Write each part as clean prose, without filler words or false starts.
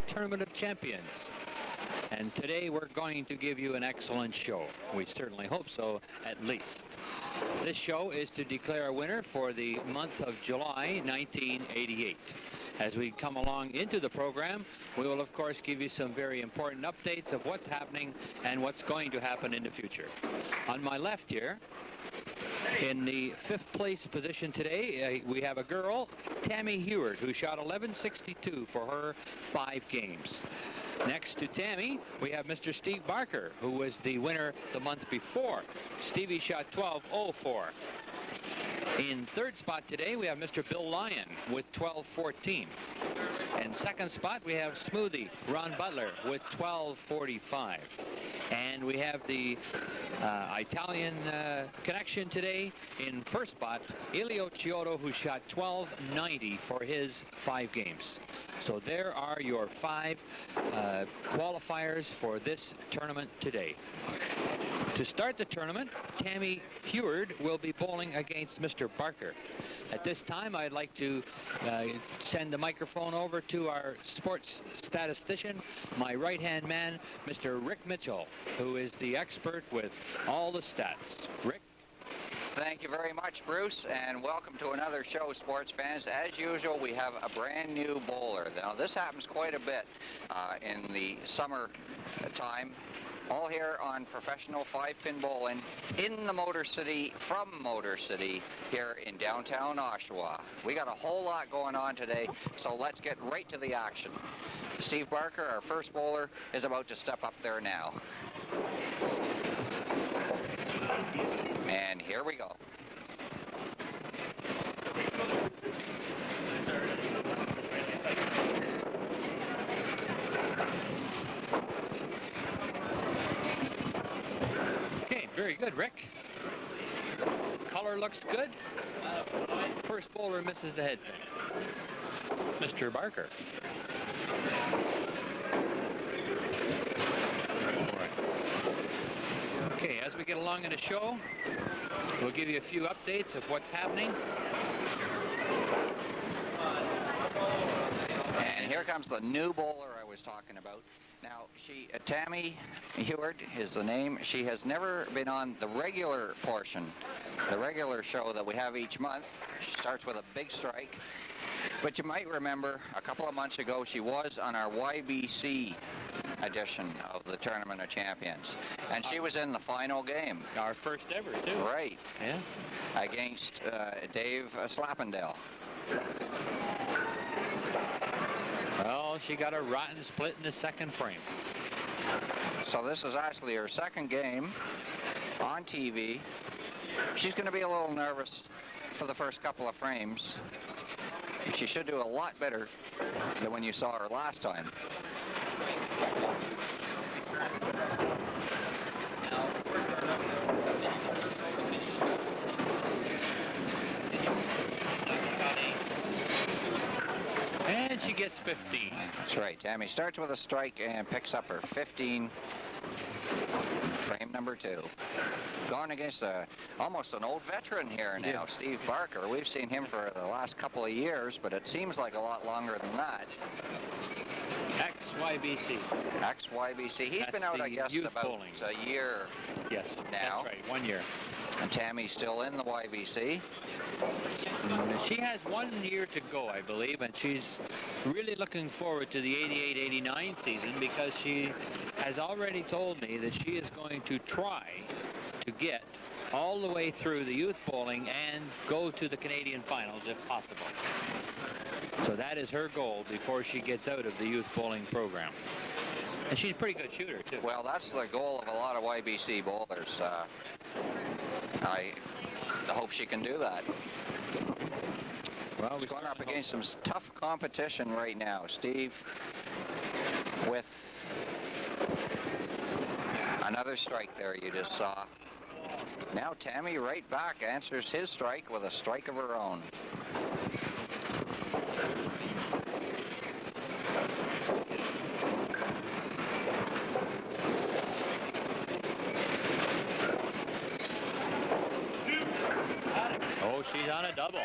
Tournament of Champions. And today we're going to give you an excellent show. We certainly hope so, at least. This show is to declare a winner for the month of July 1988. As we come along into the program, we will of course give you some very important updates of what's happening and what's going to happen in the future. On my left here, in the 5th place position today, we have a girl, Tammy Heward, who shot 11.62 for her 5 games. Next to Tammy, we have Mr. Steve Barker, who was the winner the month before. Stevie shot 12.04. In 3rd spot today, we have Mr. Bill Lyon with 12.14. In 2nd spot, we have Smoothie Ron Butler with 12.45. And we have the Italian connection today in 1st spot, Elio Chiodo, who shot 12.90 for his 5 games. So there are your 5 qualifiers for this tournament today. To start the tournament, Tammy Heward will be bowling against Mr. Barker. At this time, I'd like to send the microphone over to our sports statistician, my right-hand man, Mr. Rick Mitchell, who is the expert with all the stats. Rick? Thank you very much, Bruce, and welcome to another show, sports fans. As usual, we have a brand new bowler. Now, this happens quite a bit in the summer time. All here on Professional 5-Pin Bowling in the Motor City, from Motor City, here in downtown Oshawa. We got a whole lot going on today, so let's get right to the action. Steve Barker, our first bowler, is about to step up there now. And here we go. Very good, Rick. Color looks good. First bowler misses the head pin. Mr. Barker. Okay, as we get along in the show, we'll give you a few updates of what's happening. And here comes the new bowler I was talking about. Now, Tammy Heward is the name. She has never been on the regular portion, the regular show that we have each month. She starts with a big strike. But you might remember a couple of months ago, she was on our YBC edition of the Tournament of Champions. And she was in the final game. Our first ever, too. Right. Yeah. Against Dave Slappendale. Well, she got a rotten split in the 2nd frame. So this is actually her 2nd game on TV. She's going to be a little nervous for the first couple of frames. She should do a lot better than when you saw her last time. And she gets 15. That's right. Tammy starts with a strike and picks up her 15. Frame number 2. Going against almost an old veteran here now, yeah. Steve Barker. We've seen him for the last couple of years, but it seems like a lot longer than that. Ex-YBC. Ex-YBC. He's been out, I guess, about bowling. A year yes, now. That's right, 1 year. And Tammy's still in the YBC. She has 1 year to go, I believe, and she's really looking forward to the 88-89 season because she has already told me that she is going to try to get all the way through the youth bowling and go to the Canadian finals if possible. So that is her goal before she gets out of the youth bowling program. And she's a pretty good shooter, too. Well, that's the goal of a lot of YBC bowlers. I hope she can do that. Well, we're going up against some tough competition right now. Steve with another strike there you just saw. Now Tammy right back answers his strike with a strike of her own. Oh, she's on a double.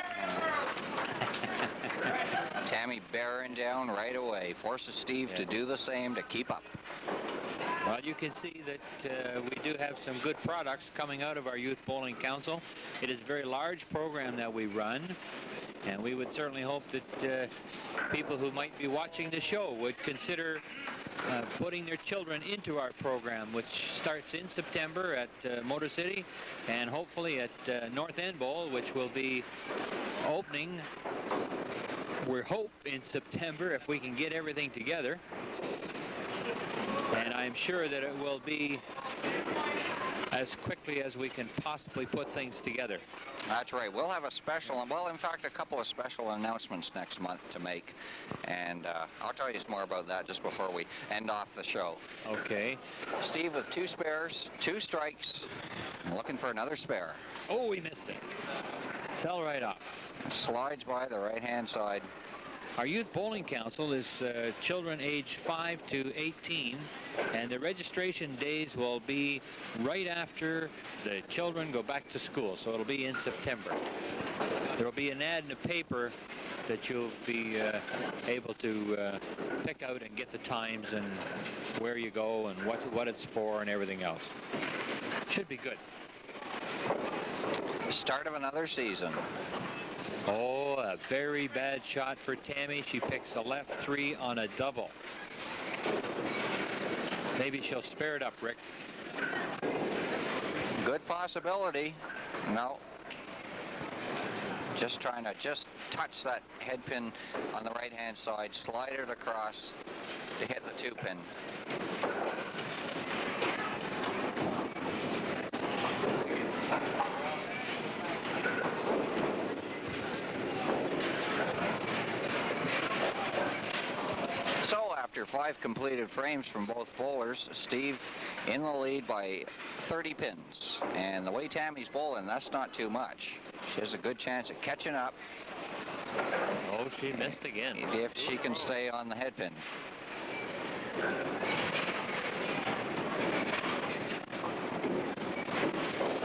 Tammy bearing down right away. Forces Steve to Yes. do the same to keep up. Well, you can see that we do have some good products coming out of our Youth Bowling Council. It is a very large program that we run, and we would certainly hope that people who might be watching the show would consider putting their children into our program, which starts in September at Motor City, and hopefully at North End Bowl, which will be opening, we hope, in September if we can get everything together. And I'm sure that it will be as quickly as we can possibly put things together. That's right. We'll have a special, well, in fact, a couple of special announcements next month to make. And I'll tell you some more about that just before we end off the show. Okay. Steve with 2 spares, 2 strikes, looking for another spare. Oh, we missed it. Fell right off. Slides by the right-hand side. Our Youth Bowling Council is children aged 5 to 18, and the registration days will be right after the children go back to school, so it'll be in September. There will be an ad in the paper that you'll be able to pick out and get the times and where you go and what it's for and everything else. Should be good. Start of another season. Oh, a very bad shot for Tammy. She picks a left 3 on a double. Maybe she'll spare it up, Rick. Good possibility. No. Just trying to touch that head pin on the right-hand side, slide it across to hit the 2-pin. After 5 completed frames from both bowlers, Steve in the lead by 30 pins. And the way Tammy's bowling, that's not too much. She has a good chance of catching up. Oh, she missed again. If she can stay on the head pin.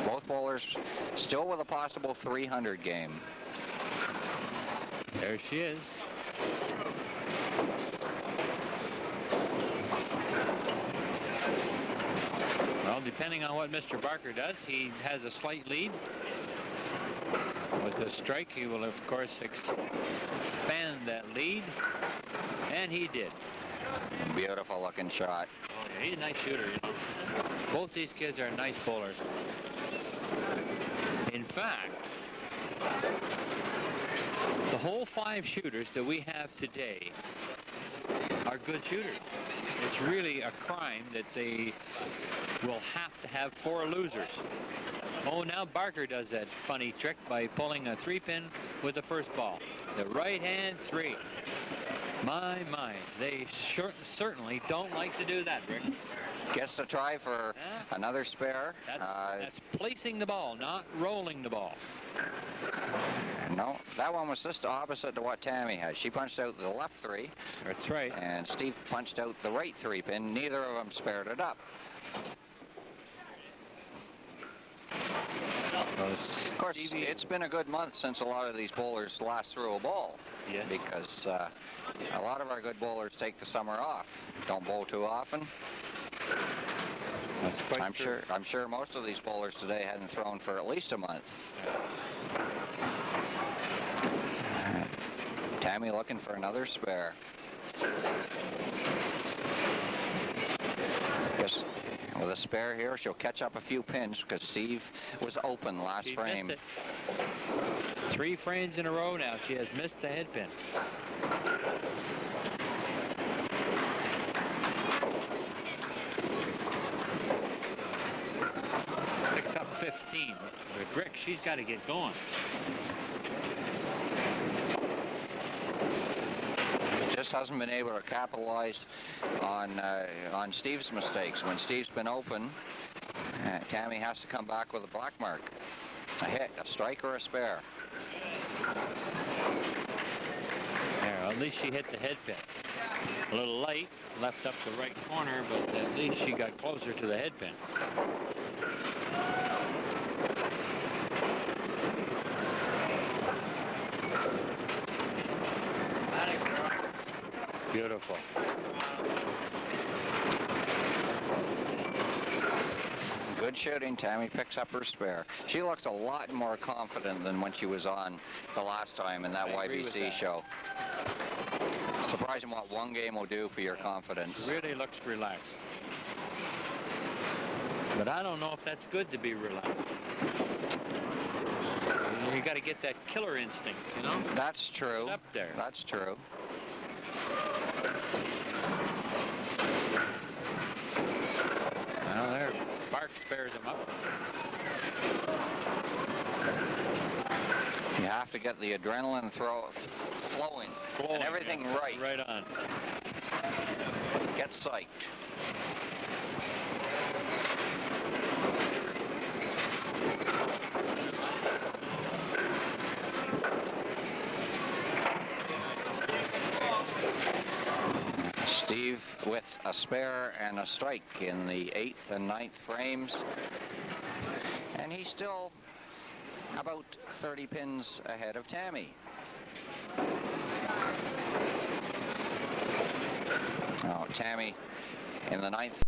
Both bowlers still with a possible 300 game. There she is. Well, depending on what Mr. Barker does, he has a slight lead. With a strike, he will, of course, expand that lead. And he did. Beautiful looking shot. Oh, yeah, he's a nice shooter. You know. Both these kids are nice bowlers. In fact, the whole 5 shooters that we have today are good shooters. It's really a crime that they will have to have 4 losers. Oh, now Barker does that funny trick by pulling a 3-pin with the first ball. The right-hand 3. My, they certainly don't like to do that, Rick. Gets to try for another spare. That's placing the ball, not rolling the ball. No, that one was just opposite to what Tammy had. She punched out the left 3. That's right. And Steve punched out the right 3-pin. Neither of them spared it up. Of course, it's been a good month since a lot of these bowlers last threw a ball. Yes. Because a lot of our good bowlers take the summer off. Don't bowl too often. That's quite true. I'm sure most of these bowlers today hadn't thrown for at least a month. Tammy looking for another spare. Yes, with a spare here, she'll catch up a few pins because Steve was open last frame. Missed it. 3 frames in a row now. She has missed the head pin. Picks up 15. But Rick, she's got to get going. Just hasn't been able to capitalize on Steve's mistakes. When Steve's been open, Tammy has to come back with a black mark. A hit, a strike, or a spare. There, at least she hit the head pin. A little light, left up the right corner, but at least she got closer to the head pin. beautiful. Good shooting. Tammy picks up her spare. She looks a lot more confident than when she was on the last time in that I agree with YBC that. show. Surprising what one game will do for your confidence. Really looks relaxed. But I don't know if that's good to be relaxed. You got to get that killer instinct, you know? That's true. Up there. That's true. Well, there, Bark spares him up. You have to get the adrenaline flowing. And everything yeah. right. Right on. Get psyched. Steve with a spare and a strike in the 8th and 9th frames. And he's still about 30 pins ahead of Tammy. Oh, Tammy in the 9th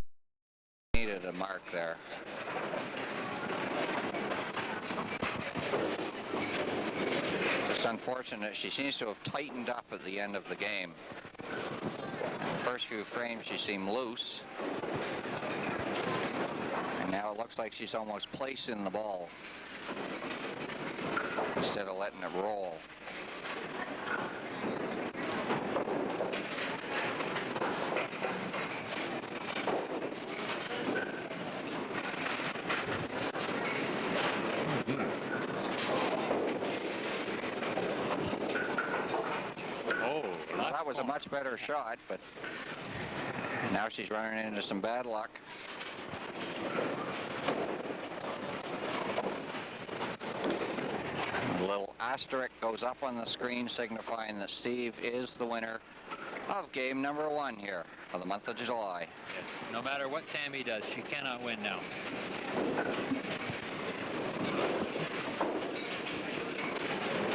needed a mark there. It's unfortunate. She seems to have tightened up at the end of the game. In the first few frames, she seemed loose. And now it looks like she's almost placing the ball instead of letting it roll. Well, that was a much better shot, but now she's running into some bad luck. A little asterisk goes up on the screen signifying that Steve is the winner of game number 1 here for the month of July. Yes. No matter what Tammy does, she cannot win now.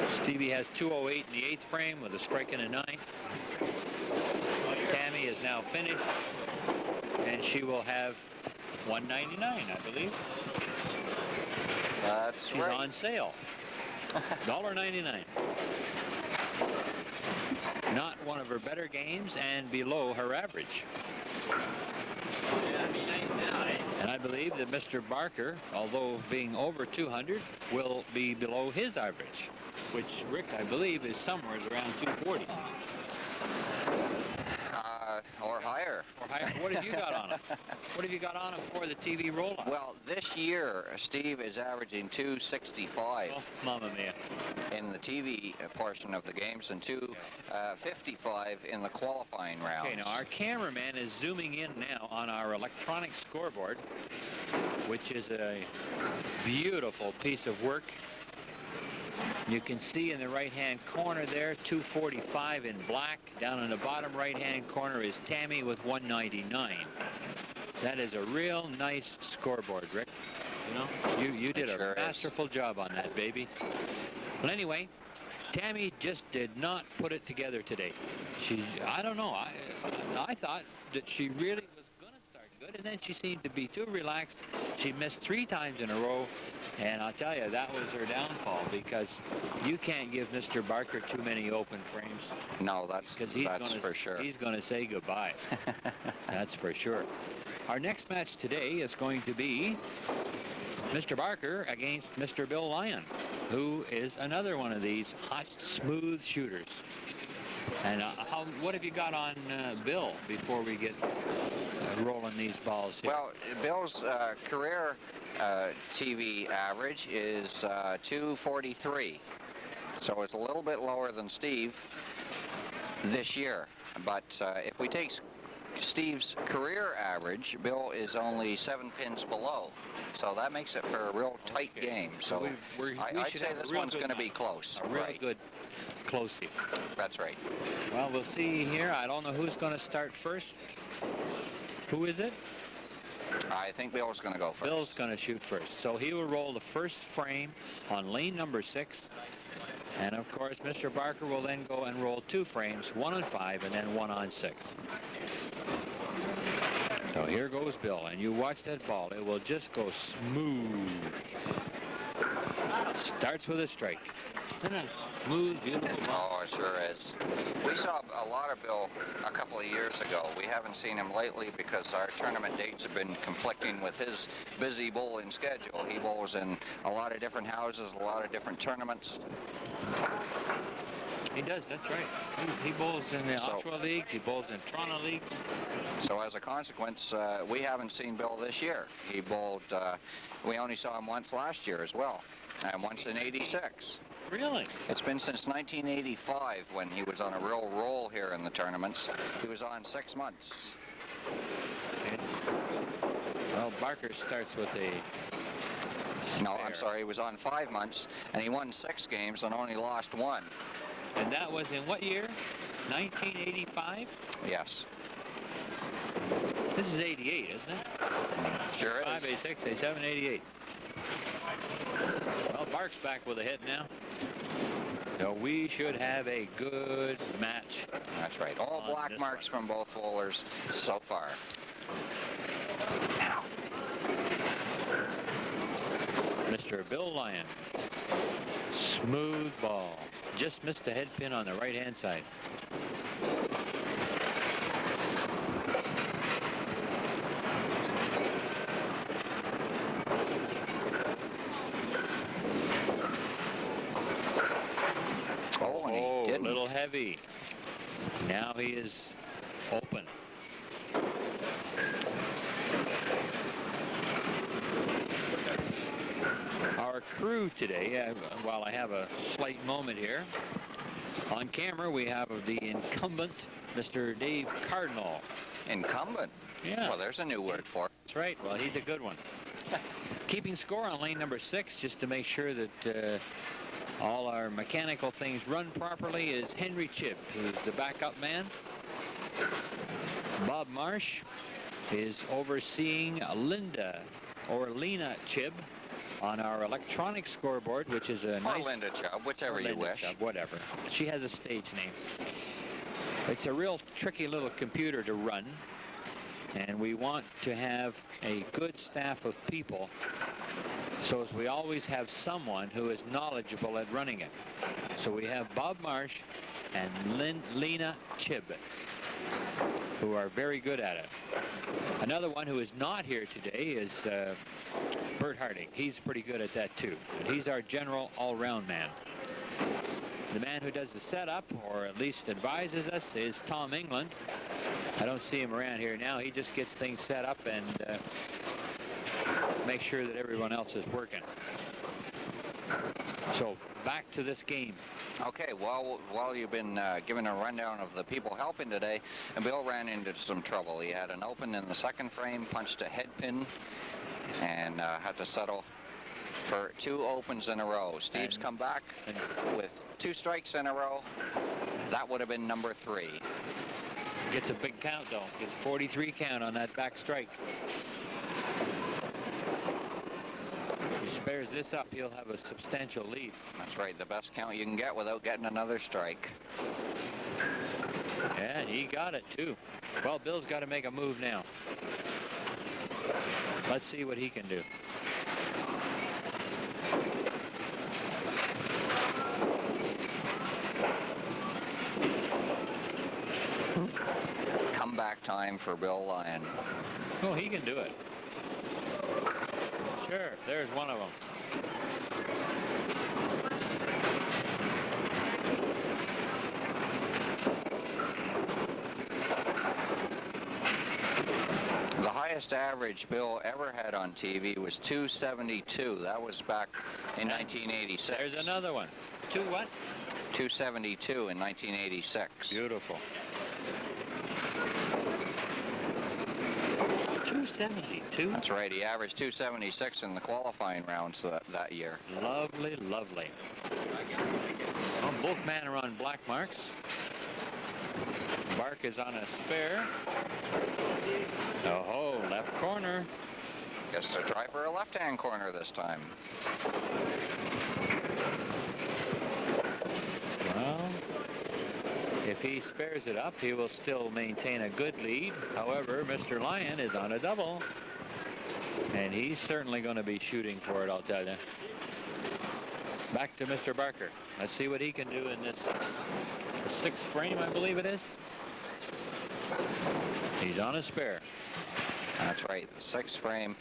Stevie has 208 in the 8th frame with a strike in the 9th. Tammy is now finished, and she will have 199, I believe. That's She's right. on sale. $1.99. Not one of her better games and below her average. And I believe that Mr. Barker, although being over 200, will be below his average, which Rick, I believe, is somewhere around 240. Or higher. Or higher. What have you got on him? What have you got on him for the TV roll-up? Well, this year, Steve is averaging 265 Oh, mamma mia. in the TV portion of the games and 255 in the qualifying rounds. Okay, now our cameraman is zooming in now on our electronic scoreboard, which is a beautiful piece of work. You can see in the right-hand corner there, 245 in black. Down in the bottom right-hand corner is Tammy with 199. That is a real nice scoreboard, Rick. You know, you did Sure a masterful job on that, baby. Well, anyway, Tammy just did not put it together today. I don't know. I thought that she really was going to start good, and then she seemed to be too relaxed. She missed 3 times in a row. And I'll tell you, that was her downfall, because you can't give Mr. Barker too many open frames. No, that's for sure. He's going to say goodbye. That's for sure. Our next match today is going to be Mr. Barker against Mr. Bill Lyon, who is another one of these hot, smooth shooters. And what have you got on Bill before we get rolling these balls here? Well, Bill's career TV average is 243. So it's a little bit lower than Steve this year. But if we take Steve's career average, Bill is only 7 pins below. So that makes it for a real tight game. So I'd say this one's going to be close. A real good closey. That's right. Well, we'll see here. I don't know who's going to start first. Who is it? I think Bill's going to go first. Bill's going to shoot first. So he will roll the first frame on lane number 6. And of course, Mr. Barker will then go and roll 2 frames, 1 on 5 and then 1 on 6. So here goes Bill, and you watch that ball. It will just go smooth. Starts with a strike. Isn't it smooth, beautiful ball? Oh, it sure is. We saw a lot of Bill a couple of years ago. We haven't seen him lately because our tournament dates have been conflicting with his busy bowling schedule. He bowls in a lot of different houses, a lot of different tournaments. He does, that's right. He bowls in the Oshawa Leagues, he bowls in Toronto League. So as a consequence, we haven't seen Bill this year. He bowled, we only saw him once last year as well, and once in '86. Really? It's been since 1985 when he was on a real roll here in the tournaments. He was on 6 months. Okay. Well, Barker starts with a No, I'm spare. sorry, he was on 5 months, and he won 6 games and only lost 1. And that was in what year? 1985? Yes, This is 88, isn't it? sure 5, is. 86, 87, 88. Well, Bark's back with a hit now. So we should have a good match. That's right. All On black this marks from both bowlers so far. Now, Mr. Bill Lyon. Smooth ball. Just missed the head pin on the right-hand side. oh, and Oh, he a didn't. little heavy. Now he is open. Our crew today, while I have a slight moment here, on camera we have the incumbent, Mr. Dave Cardinal. Incumbent. Yeah. Well, there's a new word for it. That's right. Well, he's a good one. Keeping score on lane number 6, just to make sure that all our mechanical things run properly, is Henry Chibb, who's the backup man. Bob Marsh is overseeing Lena Chibb on our electronic scoreboard, which is a Or nice... Linda Chubb, whichever or you Linda wish. Chubb, whatever. She has a stage name. It's a real tricky little computer to run, and we want to have a good staff of people, so as we always have someone who is knowledgeable at running it. So we have Bob Marsh and Lena Chibb, who are very good at it. Another one who is not here today is Bert Harding. He's pretty good at that too. But he's our general all-round man. The man who does the setup, or at least advises us, is Tom England. I don't see him around here now. He just gets things set up and makes sure that everyone else is working. So back to this game. Okay, well, while you've been giving a rundown of the people helping today, Bill ran into some trouble. He had an open in the second frame, punched a head pin, and had to settle for 2 opens in a row. Steve's come back with 2 strikes in a row. That would have been number 3. Gets a big count, though. Gets 43 count on that back strike. If he spares this up, he'll have a substantial lead. That's right, the best count you can get without getting another strike. Yeah, he got it, too. Well, Bill's got to make a move now. Let's see what he can do. Comeback time for Bill Lyon. Oh, he can do it. Sure, there's one of them. The highest average Bill ever had on TV was 272. That was back in 1986. There's another one. 2 what? 272 in 1986. Beautiful. 272. That's right. He averaged 276 in the qualifying rounds that year. Lovely, lovely. Well, both men are on black marks. Bark is on a spare. Oh, left corner. Gets to try for a left-hand corner this time. if he spares it up, he will still maintain a good lead. However, Mr. Lyon is on a double. And he's certainly going to be shooting for it, I'll tell you. Back to Mr. Barker. Let's see what he can do in this sixth frame, I believe it is. He's on a spare. That's right, the sixth frame.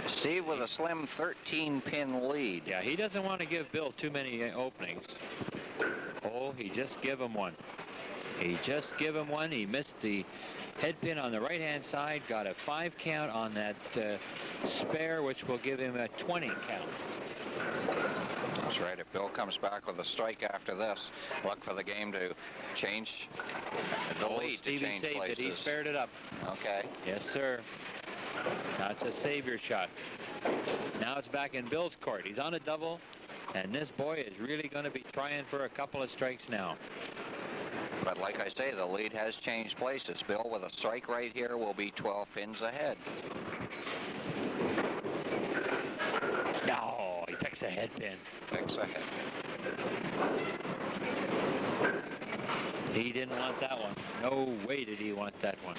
Steve with a slim 13-pin lead. Yeah, he doesn't want to give Bill too many openings. Oh, he just give him one. He just give him one. He missed the head pin on the right-hand side, got a 5 count on that spare, which will give him a 20 count. That's right. If Bill comes back with a strike after this, look for the game to change the lead, to Stevie change saved places. it. He spared it up. Okay. Yes, sir. That's a savior shot. Now it's back in Bill's court. He's on a double, and this boy is really going to be trying for a couple of strikes now. But like I say, the lead has changed places. Bill with a strike right here will be 12 pins ahead. No, he picks a head pin. Picks ahead. He didn't want that one. No way did he want that one.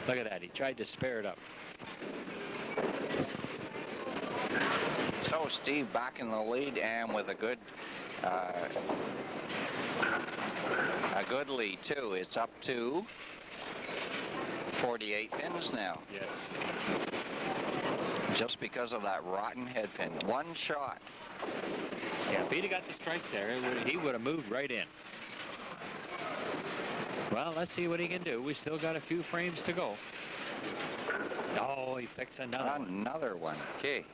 Look at that. He tried to spare it up. So Steve back in the lead and with a good lead too. It's up to 48 pins now. Yes. Just because of that rotten head pin. One shot. Yeah, if he'd have got the strike there, he would have moved right in. Well, let's see what he can do. We still got a few frames to go. Oh, he picks another one. Another one. Gee.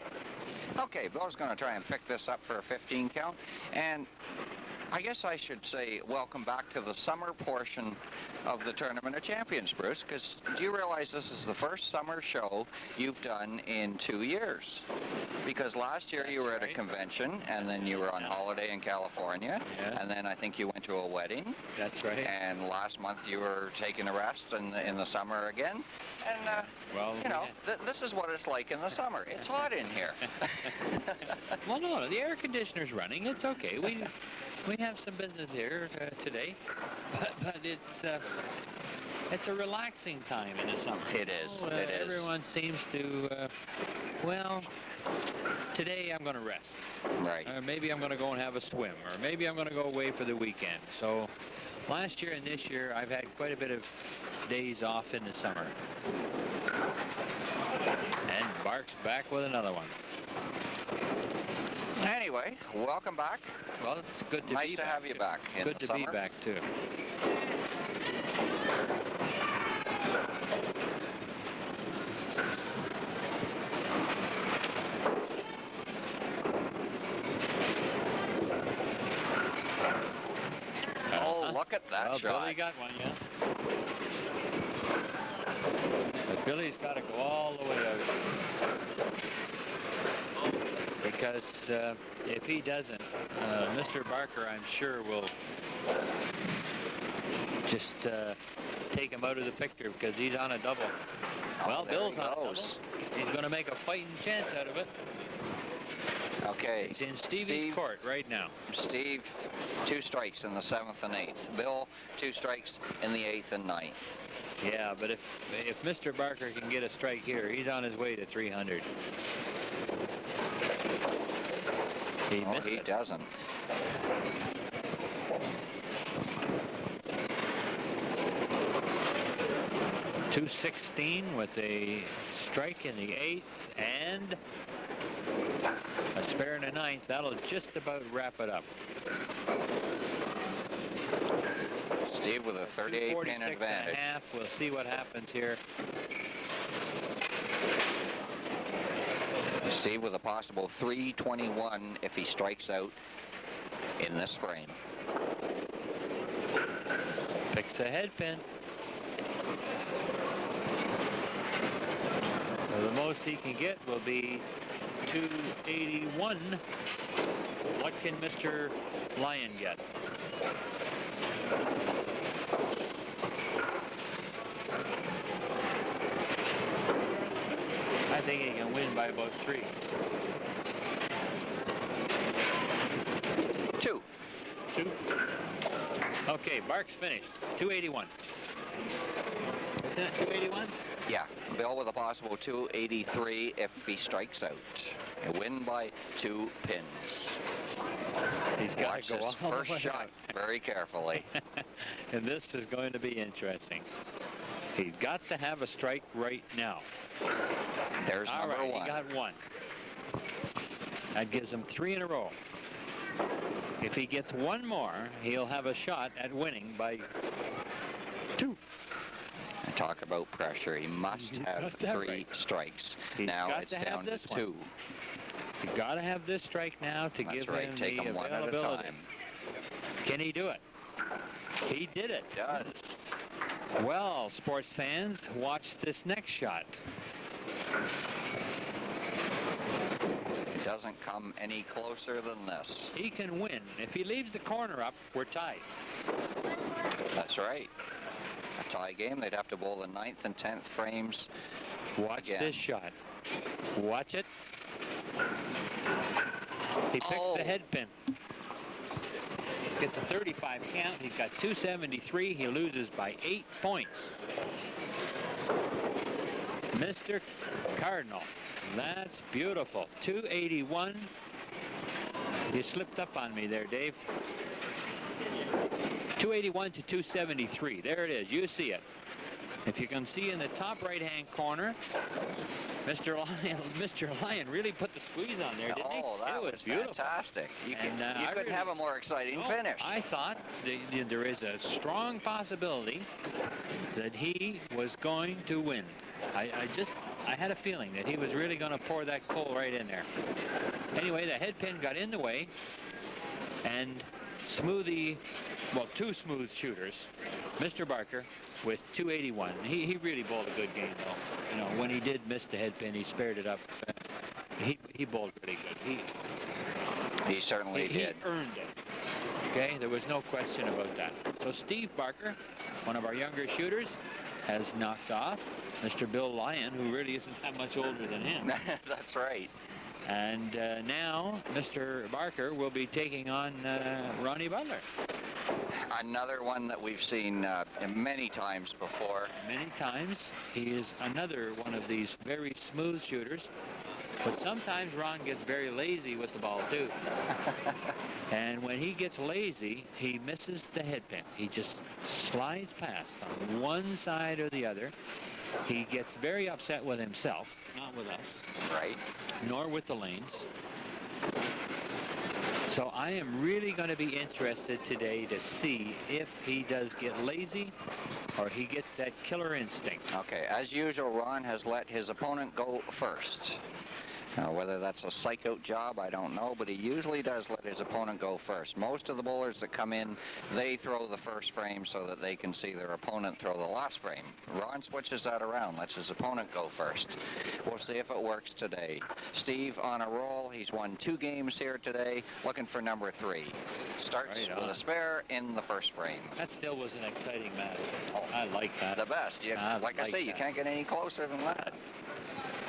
Okay, Bill's going to try and pick this up for a 15 count. And I guess I should say welcome back to the summer portion of the Tournament of Champions, Bruce, because do you realize this is the first summer show you've done in 2 years? Because last year you were at a convention, and then you were on holiday in California, and then I think you went to a wedding. That's right. And last month you were taking a rest in the summer again. And, well, you know, this is what it's like in the summer. It's hot in here. Well, no, the air conditioner's running. It's okay. We have some business here today, but it's a relaxing time in the summer. It is. It is. Everyone seems to, well, today I'm going to rest. Right. Or maybe I'm going to go and have a swim, or maybe I'm going to go away for the weekend. So last year and this year, I've had quite a bit of days off in the summer. And Bark's back with another one. Anyway, welcome back. Well, it's good to be back. Nice to have you back in Good the to be summer. back, too. Oh, look at that shot. Billy got one, yeah. But Billy's got to go all the way out. Because if he doesn't, Mr. Barker, I'm sure, will just take him out of the picture because he's on a double. Well, there Bill's he on a double. goes. He's going to make a fighting chance out of it. Okay. It's in Stevie's court right now. Steve, 2 strikes in the 7th and 8th. Bill, 2 strikes in the 8th and 9th. Yeah, but if Mr. Barker can get a strike here, he's on his way to 300. He missed He it. doesn't. .216 with a strike in the 8th and a spare in the 9th. That'll just about wrap it up. Steve with a 38-pin 246 advantage. and a half. We'll see what happens here. Steve with a possible 321 if he strikes out in this frame. Picks a head pin. So the most he can get will be 281. What can Mr. Lyon get? I think he can win by about 3. 2. 2. Okay, Bark's finished. 281. Isn't that 281? Yeah, Bill with a possible 283 if he strikes out. A win by 2 pins. He's got Watch to go his all the first way shot out. very carefully. And this is going to be interesting. He's got to have a strike right now. There's All number right, 1. he got 1. That gives him 3 in a row. If he gets 1 more, he'll have a shot at winning by 2. And talk about pressure. He must have got that 3 right. strikes. He's Now got it's to have down to this one. 2. You got to have this strike now to That's give right. him Take the them one at a availability. time. Can he do it? He did it. Does. Well, sports fans, watch this next shot. It doesn't come any closer than this. He can win. If he leaves the corner up, we're tied. That's right. A tie game. They'd have to bowl the 9th and 10th frames. Watch Again. this shot. Watch it. He picks Oh. the head pin. Gets a 35 count. He's got 273. He loses by 8 points. Mr. Cardinal. That's beautiful. 281. You slipped up on me there, Dave. 281 to 273. There it is. You see it. If you can see in the top right-hand corner, Mr. Lyon really put the squeeze on there, didn't he? Oh, that It was beautiful. fantastic. You, And, you I couldn't really- have a more exciting No, finish. I thought there is a strong possibility that he was going to win. I had a feeling that he was really going to pour that coal right in there. Anyway, the head pin got in the way, and Smoothie, well, 2 smooth shooters, Mr. Barker with 281. He really bowled a good game, though. You know, when he did miss the head pin, he spared it up. He bowled pretty good. He certainly He did. earned it. Okay, there was no question about that. So Steve Barker, one of our younger shooters, has knocked off Mr. Bill Lyon, who really isn't that much older than him. That's right. And now Mr. Barker will be taking on Ronnie Butler. Another one that we've seen many times before. Many times. He is another one of these very smooth shooters. But sometimes Ron gets very lazy with the ball, too. And when he gets lazy, he misses the head pin. He just slides past on one side or the other. He gets very upset with himself, not with us, Right. nor with the lanes. So I am really going to be interested today to see if he does get lazy or he gets that killer instinct. Okay, as usual, Ron has let his opponent go first. Whether that's a psych-out job, I don't know, but he usually does let his opponent go first. Most of the bowlers that come in, they throw the first frame so that they can see their opponent throw the last frame. Ron switches that around, lets his opponent go first. We'll see if it works today. Steve on a roll. He's won 2 games here today, looking for number 3. Starts Right with on. a spare in the first frame. That still was an exciting match. Oh. I like that. The best. Like I say, you that. can't get any closer than that.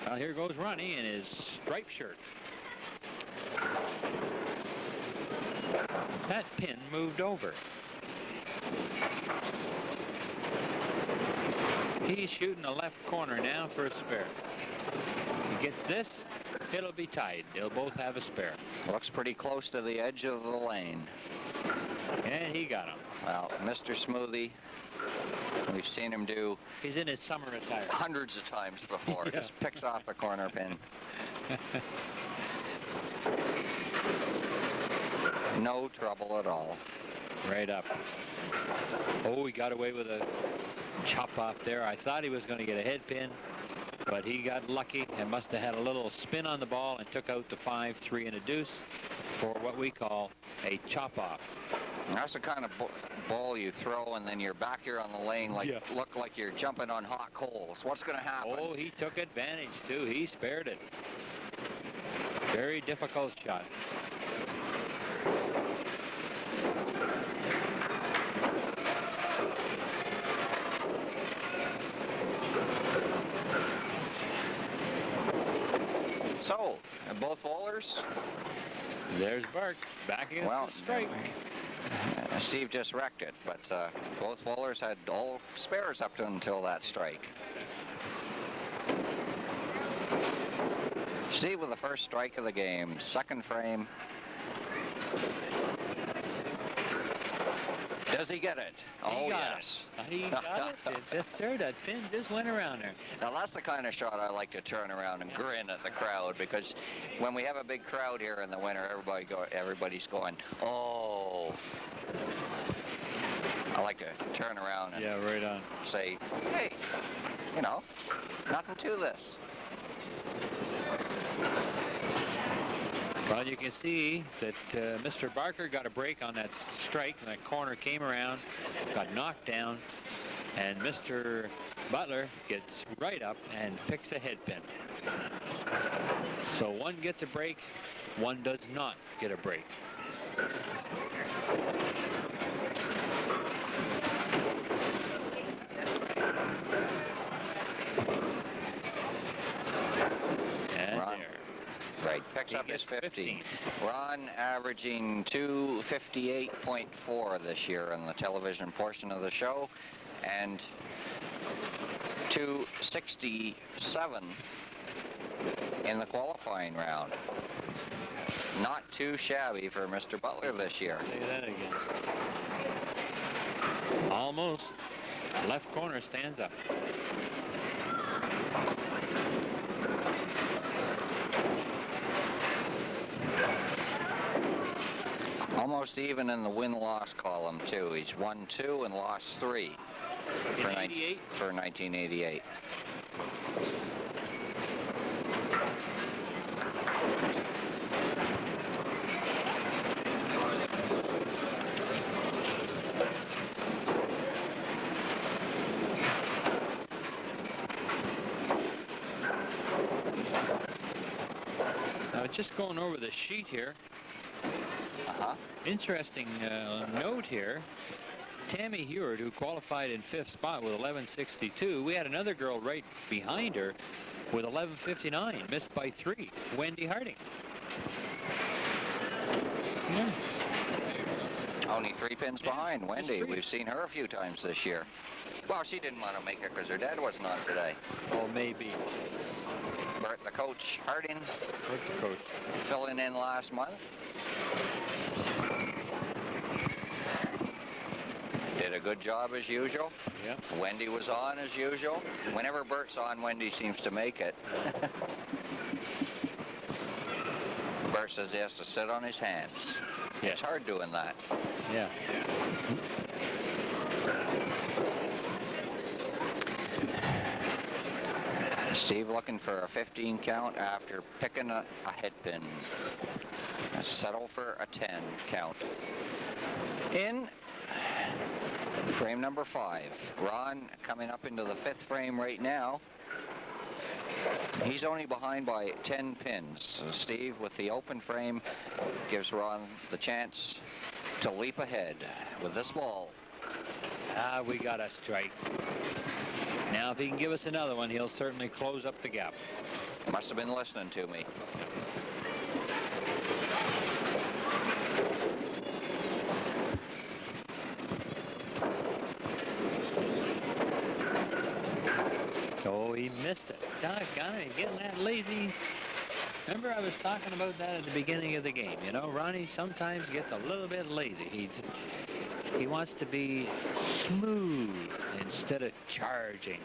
Well, here goes Ronnie in his striped shirt. That pin moved over. He's shooting the left corner now for a spare. He gets this, it'll be tied. They'll both have a spare. Looks pretty close to the edge of the lane. And he got him. Well, Mr. Smoothie, we've seen him do He's in his summer attire. hundreds of times before. Yeah. Just picks off the corner pin. No trouble at all. Right up. Oh, he got away with a chop off there. I thought he was going to get a head pin, but he got lucky and must have had a little spin on the ball and took out the 5-3 and a deuce for what we call a chop off. That's the kind of ball you throw and then you're back here on the lane like Yeah. look like you're jumping on hot coals. What's going to happen? Oh, he took advantage too. He spared it. Very difficult shot. So, both bowlers, There's Bark back against well, the strike. Steve just wrecked it, but both bowlers had all spares up until that strike. Steve with the first strike of the game, second frame. Does he get it? He got yes. He got it. Yes, sir. That pin just went around there. Now that's the kind of shot I like to turn around and grin at the crowd, because when we have a big crowd here in the winter, everybody's going, oh. I like to turn around and right on. say, hey, you know, nothing to this. Well, you can see that Mr. Barker got a break on that strike, and that corner came around, got knocked down, and Mr. Butler gets right up and picks a head pin. So one gets a break, one does not get a break. And Ron, there. right, picks He up his gets 50. Ron averaging 258.4 this year in the television portion of the show, and 267 in the qualifying round. Not too shabby for Mr. Butler this year. Say that again. Almost. Left corner stands up. Almost even in the win-loss column, too. He's won 2 and lost 3 for 1988. Now, just going over the sheet here. Uh-huh. Interesting note here. Tammy Heward, who qualified in 5th spot with 11.62. We had another girl right behind her with 11.59, missed by 3. Wendy Harding. Yeah. Only 3 pins behind Wendy. 3. We've seen her a few times this year. Well, she didn't want to make it because her dad wasn't on today. Oh, maybe. Bert, the coach, Harding, What's the coach? filling in last month. Did a good job as usual. Yeah. Wendy was on as usual. Whenever Bert's on, Wendy seems to make it. Bert says he has to sit on his hands. Yeah. It's hard doing that. Yeah. Steve looking for a 15 count after picking a head pin. Settle for a 10 count. In frame number 5. Ron coming up into the 5th frame right now. He's only behind by 10 pins. So Steve, with the open frame, gives Ron the chance to leap ahead with this ball. We got a strike. Now, if he can give us another one, he'll certainly close up the gap. Must have been listening to me. Oh, he missed it. Doggone it, he's getting that lazy. Remember I was talking about that at the beginning of the game. You know, Ronnie sometimes gets a little bit lazy. He wants to be smooth instead of charging.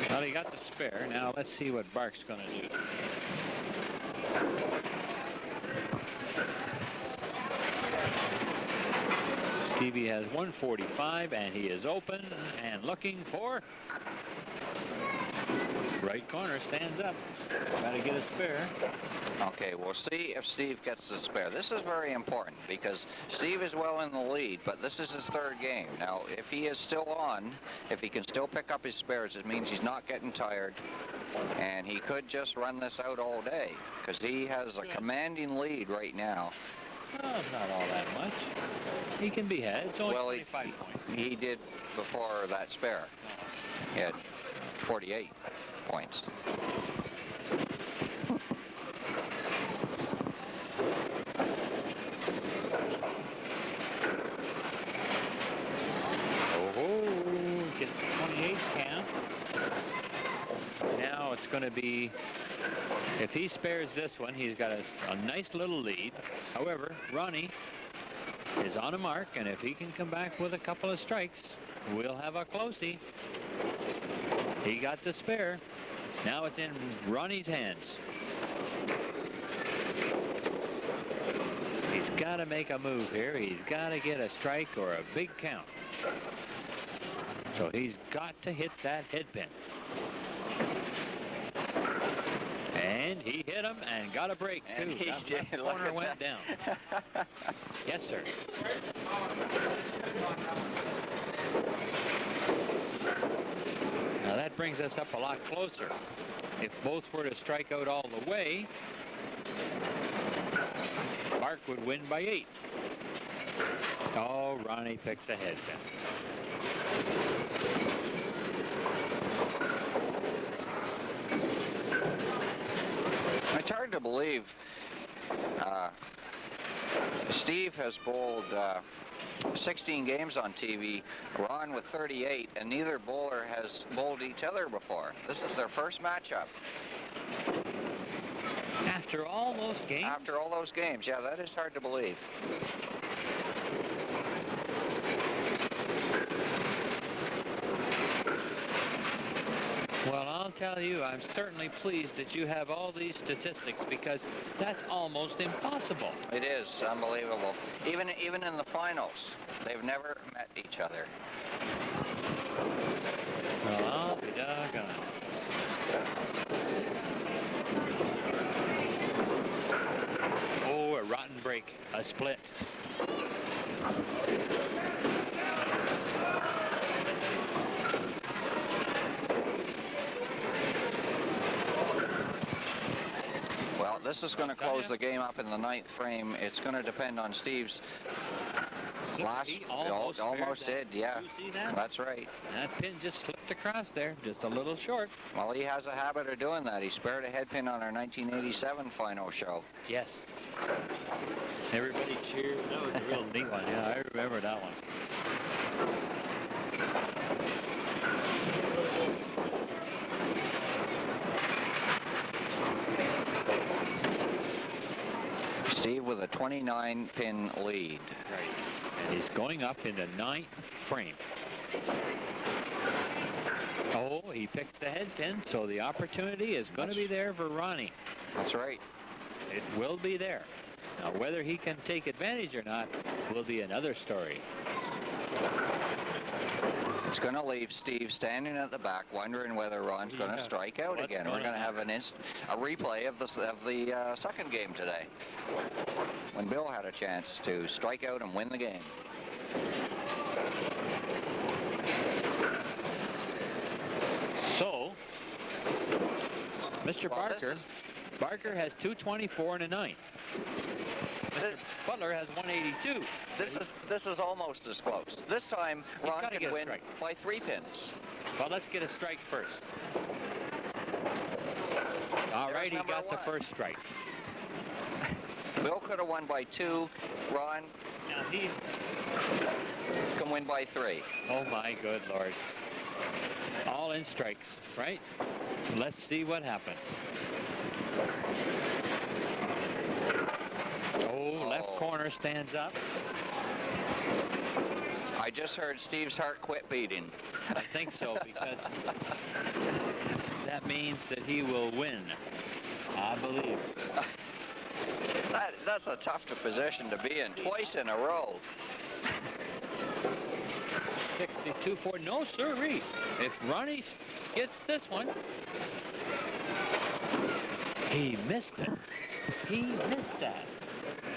Well, he got the spare. Now let's see what Bark's going to do. Stevie has 145, and he is open and looking for right corner. Stands up. Got to get a spare. Okay, we'll see if Steve gets the spare. This is very important because Steve is well in the lead, but this is his 3rd game. Now, if he is still on, if he can still pick up his spares, it means he's not getting tired, and he could just run this out all day because he has a commanding lead right now Oh, it's not all that much. He can be had. It's only Well, 25 points. he did before that spare. He had 48 points. Oh, gets 28 count. Now it's going to be, if he spares this one, he's got a nice little lead. However, Ronnie is on a mark, and if he can come back with a couple of strikes, we'll have a closey. He got the spare. Now it's in Ronnie's hands. He's got to make a move here. He's got to get a strike or a big count. So he's got to hit that head pin. And he hit him and got a break, too. And he That did. left Look corner at went that. down. Yes, sir. Now that brings us up a lot closer. If both were to strike out all the way, Mark would win by 8. Oh, Ronnie picks a head pin. It's hard to believe Steve has bowled 16 games on TV, Ron with 38, and neither bowler has bowled each other before. This is their first matchup. After all those games? After all those games, yeah, that is hard to believe. Well, I'll tell you, I'm certainly pleased that you have all these statistics, because that's almost impossible. It is unbelievable. Even in the finals, they've never met each other. Well, I'll be doggone. Oh, a rotten break, a split. Well, this is going to close the game up in the 9th frame. It's going to depend on Steve's last. He almost almost spared did, yeah. that. You see that? That's right. That pin just slipped across there, just a little short. Well, he has a habit of doing that. He spared a head pin on our 1987 final show. Yes. Everybody cheered. That was a real neat one. Yeah, I remember that one. Steve with a 29-pin lead. Right. And he's going up in the 9th frame. Oh, he picks the head pin, so the opportunity is going to be there for Ronnie. That's right. It will be there. Now, whether he can take advantage or not will be another story. It's going to leave Steve standing at the back, wondering whether Ron's going to strike out What's again. We're gonna going to have a replay of the second game today, when Bill had a chance to strike out and win the game. So, Mr. Well, Barker, Barker has 224 and a 9. Butler has 182. This is almost as close. This time, Ron gotta get can a win strike. by 3 pins. Well, let's get a strike first. All right, he number got the 1. first strike. Bill could have won by 2. Ron Now he, can win by 3. oh my good Lord. All in strikes, right? Let's see what happens. Oh, left corner stands up. I just heard Steve's heart quit beating. I think so, because that means that he will win. I believe. That's a tough position to be in twice in a row. 62-4. No, sirree. If Ronnie gets this one, he missed it. He missed that.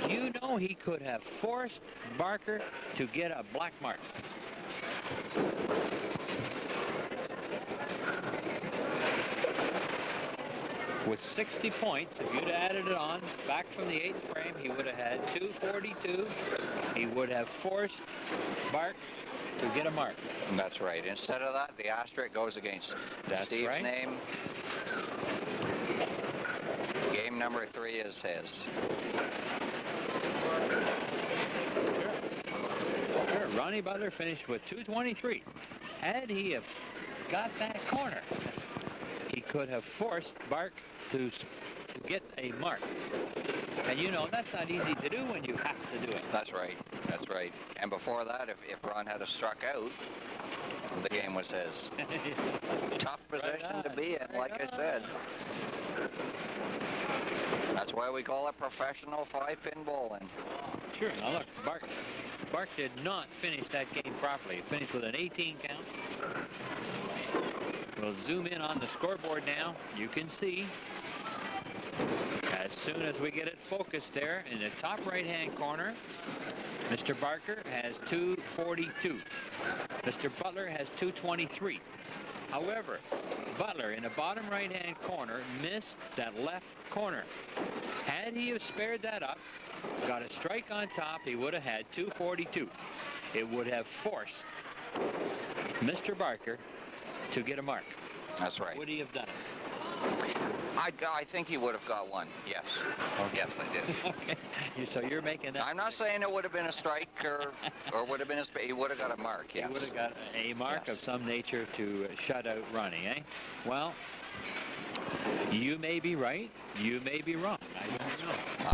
You know, he could have forced Barker to get a black mark. with 60 points. If you'd added it on back from the 8th frame, he would have had 242. He would have forced Bark to get a mark. That's right. Instead of that, the asterisk goes against That's Steve's right. name. Game number 3 is his. Sure. Ronnie Butler finished with 223. Had he have got that corner, he could have forced Bark to get a mark. And you know, that's not easy to do when you have to do it. That's right. That's right. And before that, if Ron had struck out, the game was his. Tough position to be in, like I said. That's why we call it professional 5-pin bowling. Sure. Now look, Bark did not finish that game properly. He finished with an 18 count. We'll zoom in on the scoreboard now. You can see, as soon as we get it focused there in the top right-hand corner, Mr. Barker has 242. Mr. Butler has 223. However, Butler in the bottom right-hand corner missed that left corner. Had he have spared that up, got a strike on top, he would have had 242. It would have forced Mr. Barker to get a mark. That's right. Would he have done it? I think he would have got one. Yes. Okay. Yes, I did. Okay. So you're making that. I'm not saying it would have been a strike or would have been a. He would have got a mark. Yes. He would have got a mark Yes. of some nature to shut out Ronnie, eh? Well, you may be right. You may be wrong. I don't know.